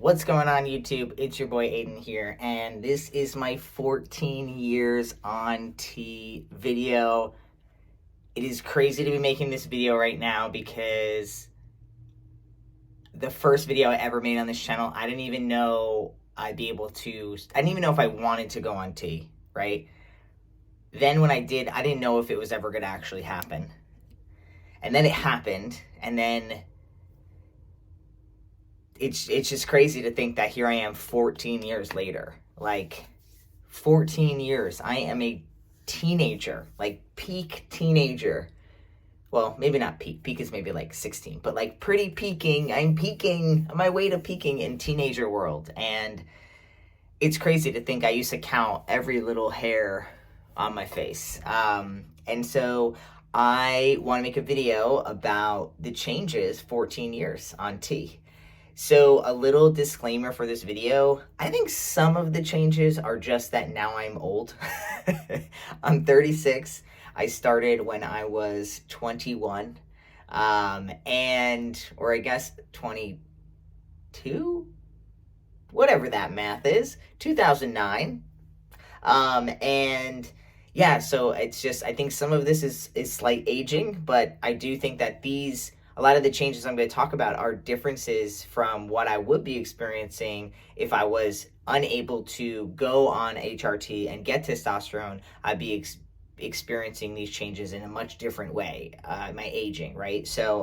What's going on, YouTube? It's your boy Aydian here, and this is my 14 years on tea video. It is crazy to be making this video right now because the first video I ever made on this channel, I didn't even know I didn't even know if I wanted to go on tea, right? Then when I did, I didn't know if it was ever going to actually happen. And then it happened, and then it's just crazy to think that here I am 14 years later. Like, 14 years. I am a teenager, like peak teenager. Well, maybe not peak. Peak is maybe like 16, but like pretty peaking. I'm peaking on my way to peaking in teenager world. And it's crazy to think I used to count every little hair on my face. And so I want to make a video about the changes 14 years on tea. So a little disclaimer for this video, I think some of the changes are just that now I'm old. I'm 36. I started when I was 21, or I guess 22, whatever that math is, 2009. And yeah, so it's just, I think some of this is slight aging, but I do think that a lot of the changes I'm going to talk about are differences from what I would be experiencing if I was unable to go on HRT and get testosterone. I'd be experiencing these changes in a much different way, my aging, right? So,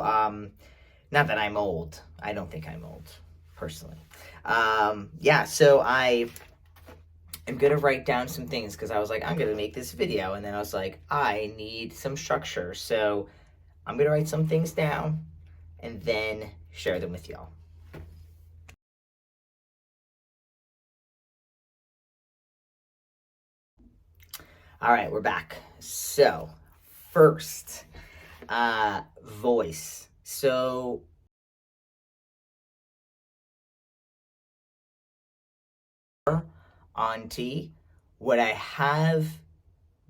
not that I'm old. I don't think I'm old, personally. Yeah, so I'm going to write down some things because I was like, I'm going to make this video. And then I was like, I need some structure. So I'm going to write some things down and then share them with y'all. All right, we're back. So first, voice. So on tea, what I have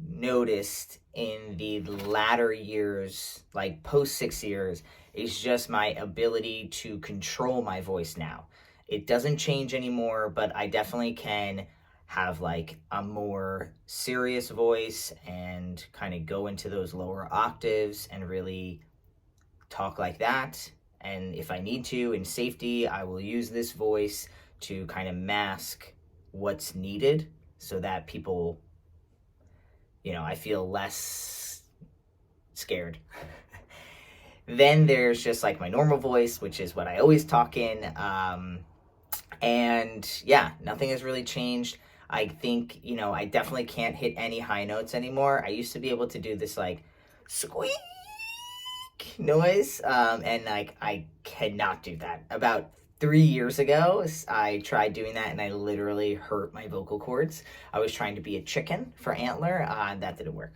noticed in the latter years, like post 6 years, is just my ability to control my voice now. It doesn't change anymore, but I definitely can have like a more serious voice and kind of go into those lower octaves and really talk like that. And if I need to, in safety, I will use this voice to kind of mask what's needed so that people, I feel less scared. Then there's just like my normal voice, which is what I always talk in. And yeah, nothing has really changed. I think, I definitely can't hit any high notes anymore. I used to be able to do this like squeak noise. And like, I cannot do that. About 3 years ago, I tried doing that and I literally hurt my vocal cords. I was trying to be a chicken for Antler, and that didn't work.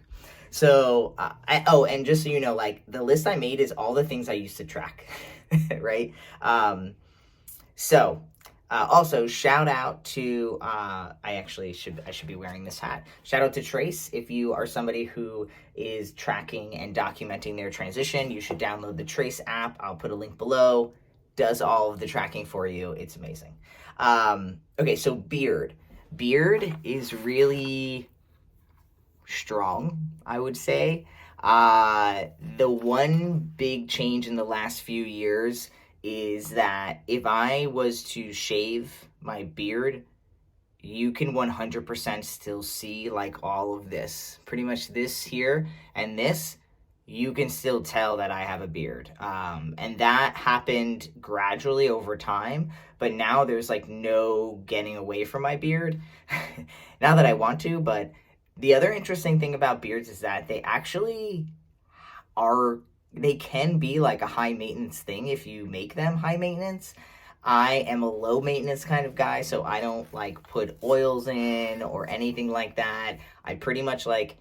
So, and just so you know, like the list I made is all the things I used to track, right? Also shout out to, I should be wearing this hat. Shout out to Trace. If you are somebody who is tracking and documenting their transition, you should download the Trace app. I'll put a link below. Does all of the tracking for you. It's amazing. Okay, so beard. Beard is really strong, I would say. The one big change in the last few years is that if I was to shave my beard, you can 100% still see like all of this. Pretty much this here and this, you can still tell that I have a beard. And that happened gradually over time, but now there's like no getting away from my beard. Not that I want to, but the other interesting thing about beards is that they actually they can be like a high maintenance thing if you make them high maintenance. I am a low maintenance kind of guy, so I don't like put oils in or anything like that. I pretty much like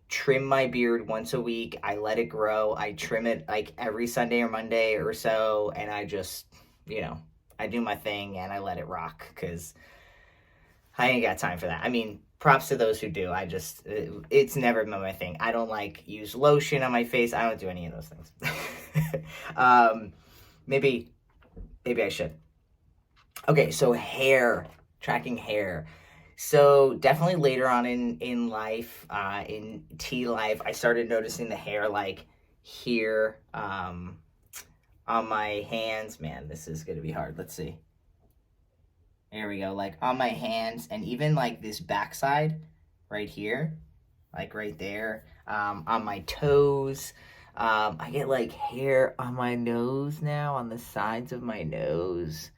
trim my beard once a week. I let it grow. I trim it like every Sunday or Monday or so, and I just, I do my thing and I let it rock because I ain't got time for that. I mean, props to those who do. It's never been my thing. I don't like use lotion on my face. I don't do any of those things. Maybe I should. Okay, so hair, tracking hair. So definitely later on in life, in tea life, I started noticing the hair like here, on my hands. Man, this is gonna be hard. Let's see. There we go. Like on my hands, and even like this backside, right here, like right there, on my toes. I get like hair on my nose now, on the sides of my nose.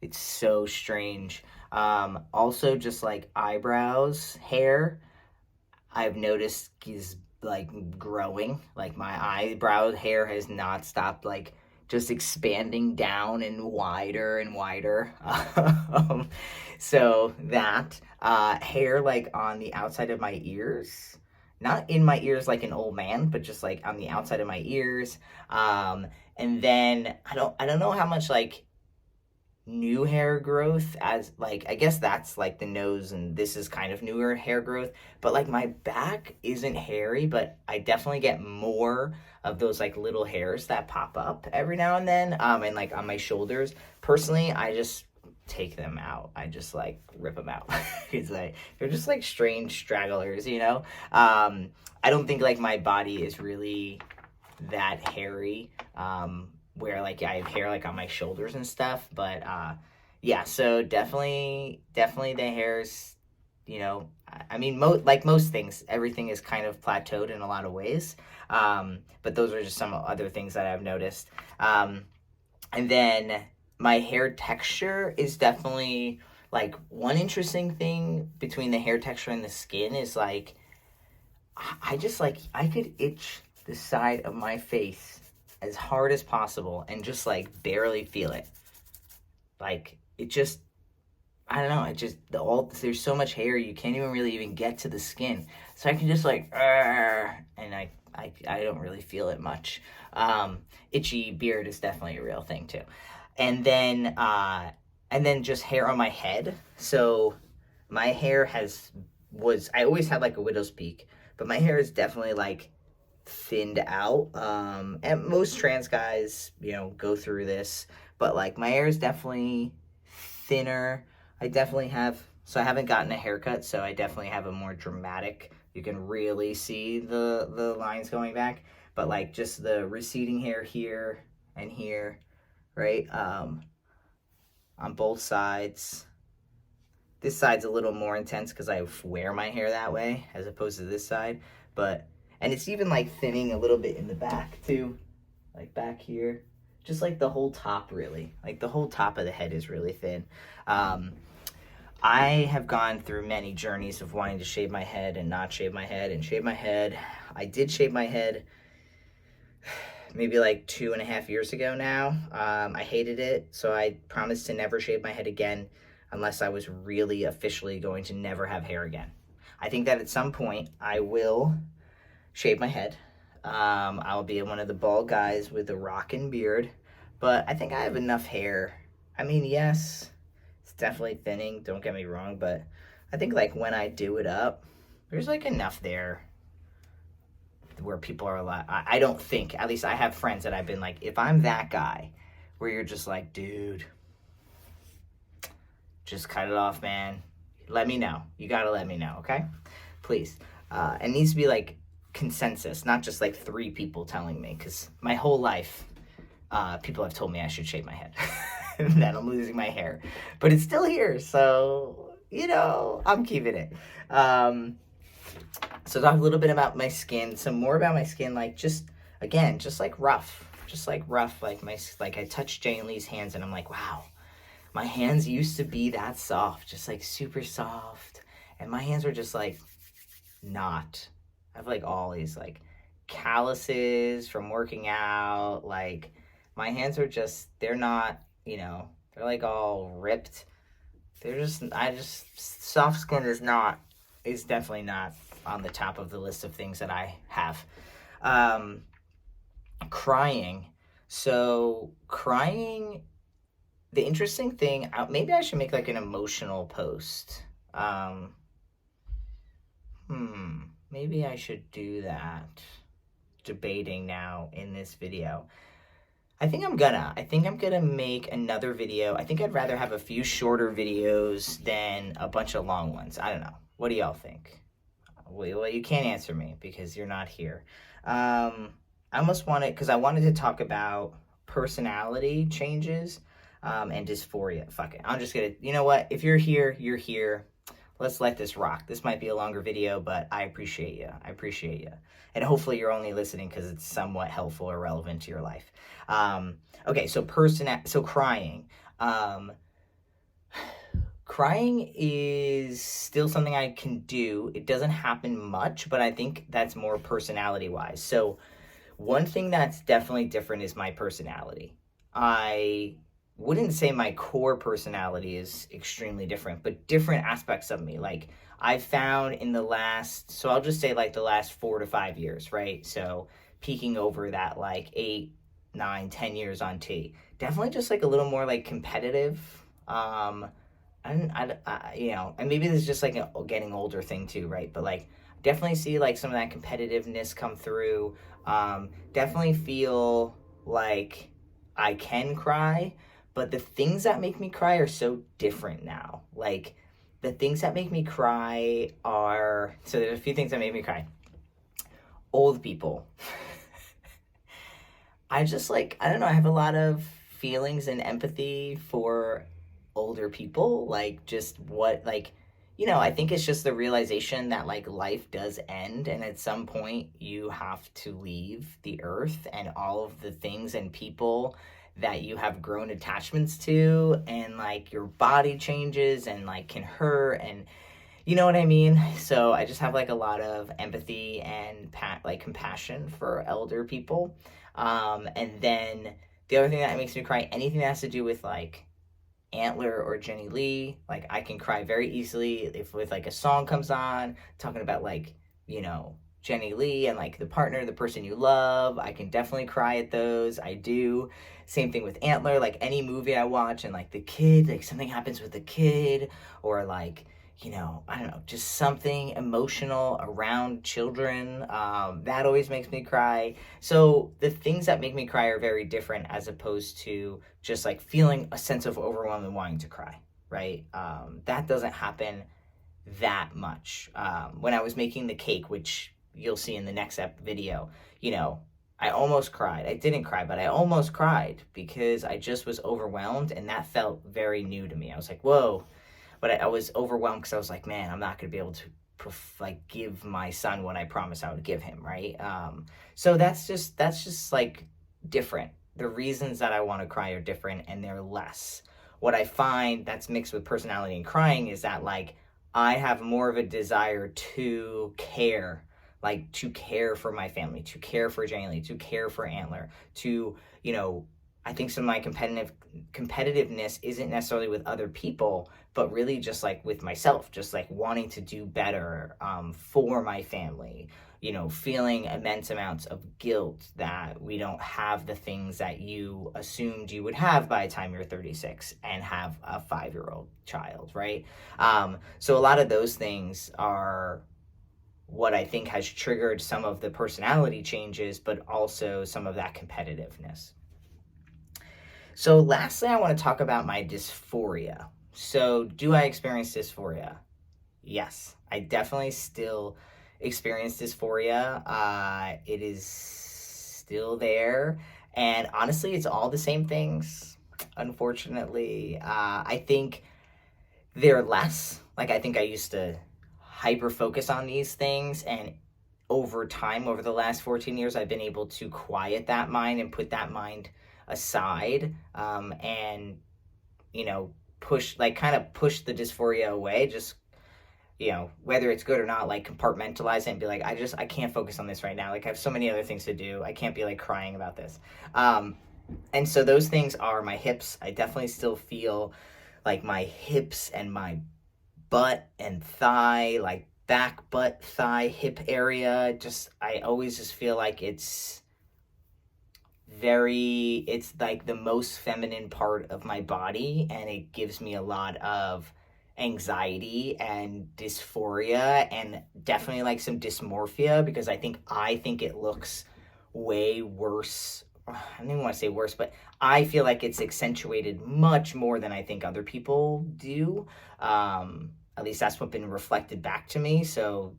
It's so strange. Also, just like eyebrows, hair, I've noticed is like growing. Like my eyebrow hair has not stopped, like just expanding down and wider and wider. So that hair, like on the outside of my ears, not in my ears like an old man, but just like on the outside of my ears. Um, and then I don't know how much like new hair growth, as like I guess that's like the nose, and this is kind of newer hair growth, but like my back isn't hairy, but I definitely get more of those like little hairs that pop up every now and then, and like on my shoulders. Personally, I just take them out. I just like rip them out. It's like they're just like strange stragglers, you know. I don't think like my body is really that hairy, where like I have hair like on my shoulders and stuff, but yeah, so definitely the hairs, you know, I mean, like most things, everything is kind of plateaued in a lot of ways, but those are just some other things that I've noticed. And then my hair texture is definitely like one interesting thing between the hair texture and the skin is like I just like I could itch the side of my face as hard as possible and just like barely feel it. Like it just I don't know, it just there's so much hair you can't even really even get to the skin. So I can just like and I don't really feel it much. Itchy beard is definitely a real thing too. And then just hair on my head. So my hair was I always had like a widow's peak, but my hair is definitely like thinned out. And most trans guys, you know, go through this, but like my hair is definitely thinner. I definitely have, so I haven't gotten a haircut, so I definitely have a more dramatic, you can really see the lines going back, but like just the receding hair here and here, right? On both sides. This side's a little more intense because I wear my hair that way as opposed to this side. But, and it's even like thinning a little bit in the back too. Like back here. Just like the whole top, really. Like the whole top of the head is really thin. I have gone through many journeys of wanting to shave my head and not shave my head and shave my head. I did shave my head maybe like 2.5 years ago now. I hated it, so I promised to never shave my head again unless I was really officially going to never have hair again. I think that at some point I will shave my head. I'll be one of the bald guys with a rockin' beard, but I think I have enough hair. I mean, yes, it's definitely thinning, don't get me wrong, but I think like when I do it up, there's like enough there where people are like, I don't think, at least I have friends that I've been like, if I'm that guy where you're just like, dude, just cut it off, man. Let me know. You gotta let me know, okay? Please. It needs to be like consensus, not just like 3 people telling me, because my whole life, people have told me I should shave my head, that I'm losing my hair, but it's still here, so, you know, I'm keeping it. So talk a little bit about my skin, some more about my skin, like just, again, just like rough, like I touched Jane Lee's hands and I'm like, wow, my hands used to be that soft, just like super soft, and my hands are just like not. I have like all these like calluses from working out, like my hands are just, they're not, you know, they're like all ripped. They're just, soft skin is definitely not on the top of the list of things that I have. Crying. So, crying, the interesting thing, maybe I should make like an emotional post. Maybe I should do that. Debating now in this video. I think I'm gonna make another video. I think I'd rather have a few shorter videos than a bunch of long ones. I don't know. What do y'all think? Well, you can't answer me because you're not here. I almost wanted, because I wanted to talk about personality changes and dysphoria. Fuck it. I'm just gonna, you know what? If you're here, you're here. Let's let this rock. This might be a longer video, but I appreciate you. I appreciate you. And hopefully you're only listening because it's somewhat helpful or relevant to your life. Okay, so crying. Um, Crying is still something I can do. It doesn't happen much, but I think that's more personality wise. So, one thing that's definitely different is my personality. I wouldn't say my core personality is extremely different, but different aspects of me. Like, I've found in the last, so I'll just say like the last 4 to 5 years, right? So, peaking over that like 8, 9, 10 years on T. Definitely just like a little more like competitive. Um, you know, and maybe this is just like a getting older thing too, right? But like, definitely see like some of that competitiveness come through. Definitely feel like I can cry, but the things that make me cry are so different now. Like, the things that make me cry are, so there's a few things that make me cry. Old people. I just like, I don't know, I have a lot of feelings and empathy for older people. Like, just what, like, you know, I think it's just the realization that like life does end, and at some point you have to leave the earth and all of the things and people that you have grown attachments to, and like your body changes and like can hurt, and you know what I mean? So I just have like a lot of empathy and like compassion for elder people. And then the other thing that makes me cry, anything that has to do with like Antler or Jenny Lee, like I can cry very easily if with like a song comes on talking about like, you know, Jenny Lee and like the partner, the person you love. I can definitely cry at those. I do. Same thing with Antler, like any movie I watch and like the kid, like something happens with the kid, or like, you know, I don't know, just something emotional around children. That always makes me cry. So the things that make me cry are very different as opposed to just like feeling a sense of overwhelm and wanting to cry, right? That doesn't happen that much. When I was making the cake, which you'll see in the next video, you know, I almost cried. I didn't cry, but I almost cried because I just was overwhelmed, and that felt very new to me. I was like, whoa. But I was overwhelmed because I was like, man, I'm not going to be able to like give my son what I promised I would give him, right? So that's just like different. The reasons that I want to cry are different, and they're less. What I find that's mixed with personality and crying is that like I have more of a desire to care, like to care for my family, to care for Jane Lee, to care for Antler, to, you know, I think some of my competitiveness isn't necessarily with other people, but really just like with myself, just like wanting to do better for my family, you know, feeling immense amounts of guilt that we don't have the things that you assumed you would have by the time you're 36 and have a 5-year-old child, right? So a lot of those things are what I think has triggered some of the personality changes, but also some of that competitiveness. So lastly, I want to talk about my dysphoria. So do I experience dysphoria? Yes, I definitely still experience dysphoria. It is still there. And honestly, it's all the same things, unfortunately. I think they're less. Like, I think I used to hyper focus on these things, and over time, over the last 14 years, I've been able to quiet that mind and put that mind aside, and, you know, push the dysphoria away, just, you know, whether it's good or not, like compartmentalize it and be like, I can't focus on this right now. Like, I have so many other things to do. I can't be like crying about this. And so those things are my hips. I definitely still feel like my hips and my butt and thigh, like back, butt, thigh, hip area. I always just feel like it's like the most feminine part of my body, and it gives me a lot of anxiety and dysphoria, and definitely like some dysmorphia, because I think it looks way worse I don't even want to say worse, but I feel like it's accentuated much more than I think other people do. At least that's what's been reflected back to me. So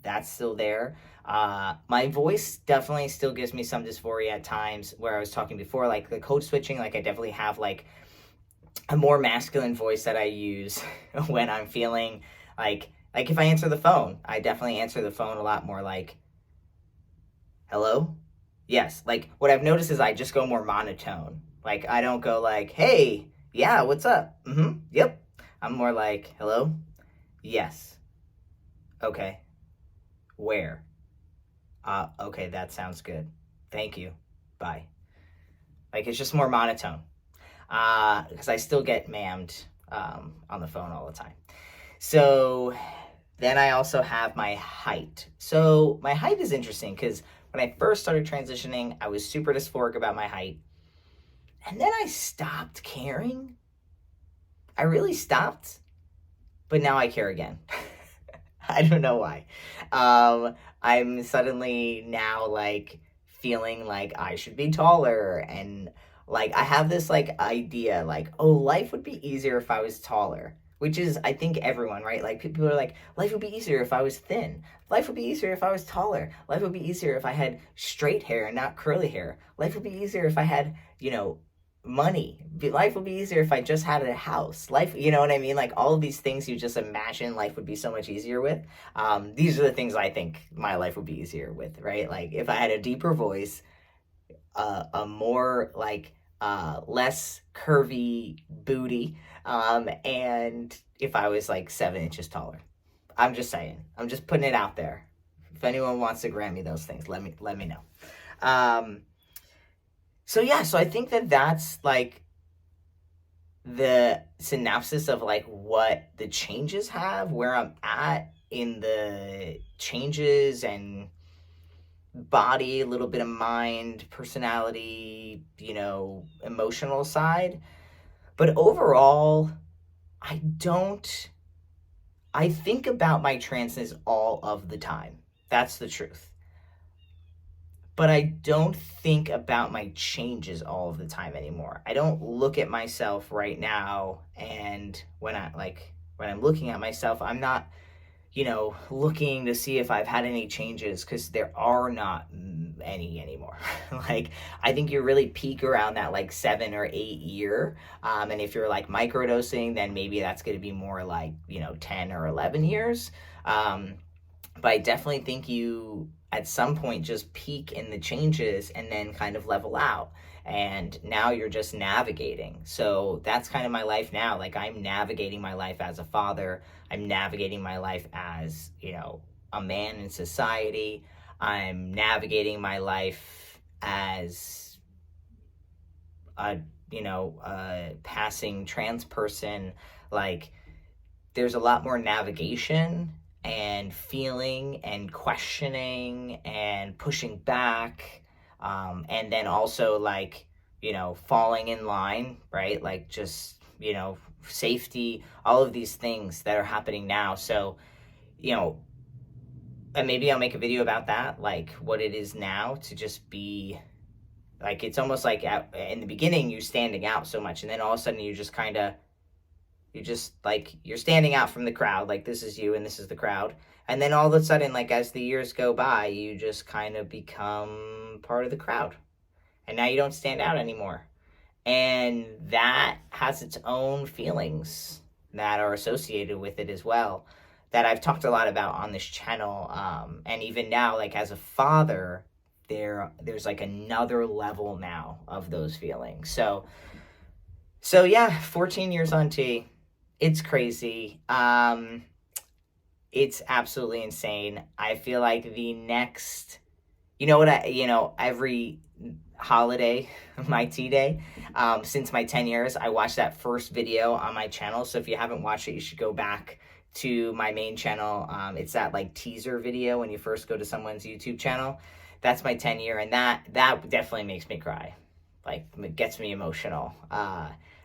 that's still there. My voice definitely still gives me some dysphoria at times, where I was talking before, like the code switching, like I definitely have like a more masculine voice that I use when I'm feeling like if I answer the phone, I definitely answer the phone a lot more like, hello? Yes. Like what I've noticed is I just go more monotone. Like I don't go like, hey, yeah, what's up? Mm-hmm. Yep. I'm more like, hello? Yes. Okay. Where? Okay, that sounds good. Thank you. Bye. Like it's just more monotone. Because I still get mammed on the phone all the time. So then I also have my height. So my height is interesting because when I first started transitioning, I was super dysphoric about my height. And then I stopped caring. I really stopped. But now I care again. I don't know why. I'm suddenly now like feeling like I should be taller, and like I have this like idea like, oh, life would be easier if I was taller, which is I think everyone, right? Like people are like, life would be easier if I was thin. Life would be easier if I was taller. Life would be easier if I had straight hair and not curly hair. Life would be easier if I had, money. Life would be easier if I just had a house. Life, you know what I mean? Like all of these things you just imagine life would be so much easier with. These are the things I think my life would be easier with, right? Like if I had a deeper voice, a more like less curvy booty, and if I was like 7 inches taller. I'm just saying. I'm just putting it out there. If anyone wants to grant me those things, let me know. So yeah, so I think that that's like the synopsis of like what the changes have, where I'm at in the changes and body, a little bit of mind, personality, emotional side. But overall, I don't, I think about my transness all of the time. That's the truth. But I don't think about my changes all of the time anymore. I don't look at myself right now, and when I'm looking at myself, I'm not, looking to see if I've had any changes, because there are not any anymore. Like I think you really peak around that like 7 or 8 year, and if you're like microdosing, then maybe that's going to be more like 10 or 11 years. But I definitely think you at some point just peak in the changes and then kind of level out. And now you're just navigating. So that's kind of my life now. Like I'm navigating my life as a father. I'm navigating my life as, a man in society. I'm navigating my life as a passing trans person. Like there's a lot more navigation and feeling and questioning and pushing back, and then also like falling in line, right? Like just safety, all of these things that are happening now. So and maybe I'll make a video about that, like what it is now to just be like, it's almost like in the beginning you're standing out so much, and then all of a sudden you're just like, you're standing out from the crowd, like this is you and this is the crowd. And then all of a sudden, like as the years go by, you just kind of become part of the crowd. And now you don't stand out anymore. And that has its own feelings that are associated with it as well, that I've talked a lot about on this channel. And even now, like as a father, there's like another level now of those feelings. So yeah, 14 years on T. It's crazy. It's absolutely insane. I feel like the next, every holiday, my T Day, since my 10 years, I watched that first video on my channel. So if you haven't watched it, you should go back to my main channel. It's that like teaser video when you first go to someone's YouTube channel. That's my 10 year. And that definitely makes me cry. Like it gets me emotional.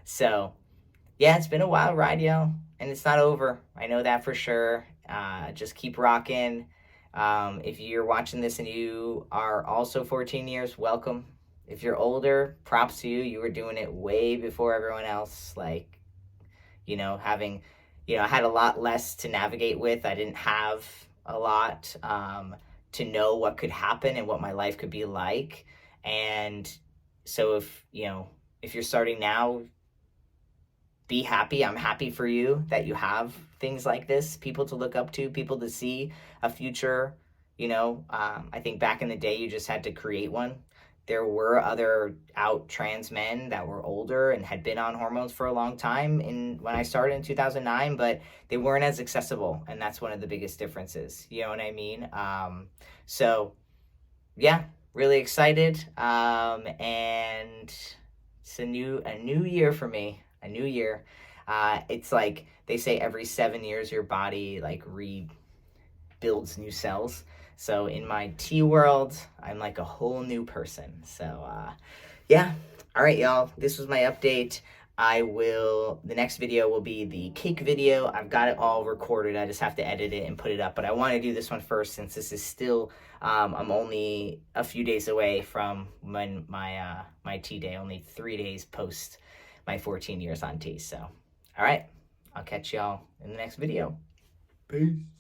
So yeah, it's been a wild ride, yo, and it's not over. I know that for sure. Just keep rocking. If you're watching this and you are also 14 years, welcome. if you're older, props to you. You were doing it way before everyone else. Like, having, I had a lot less to navigate with. I didn't have a lot to know what could happen and what my life could be like. And so if you're starting now, be happy. I'm happy for you that you have things like this, people to look up to, people to see a future. I think back in the day, you just had to create one. There were other out trans men that were older and had been on hormones for a long time when I started in 2009, but they weren't as accessible, and that's one of the biggest differences. You know what I mean? So yeah, really excited. And it's a new year for me. A new year. It's like they say every 7 years your body like rebuilds new cells. So in my T world, I'm like a whole new person. So yeah. All right, y'all. This was my update. The next video will be the cake video. I've got it all recorded. I just have to edit it and put it up. But I want to do this one first since this is still, I'm only a few days away from when my T day, only 3 days post my 14 years on T. So, all right. I'll catch y'all in the next video. Peace.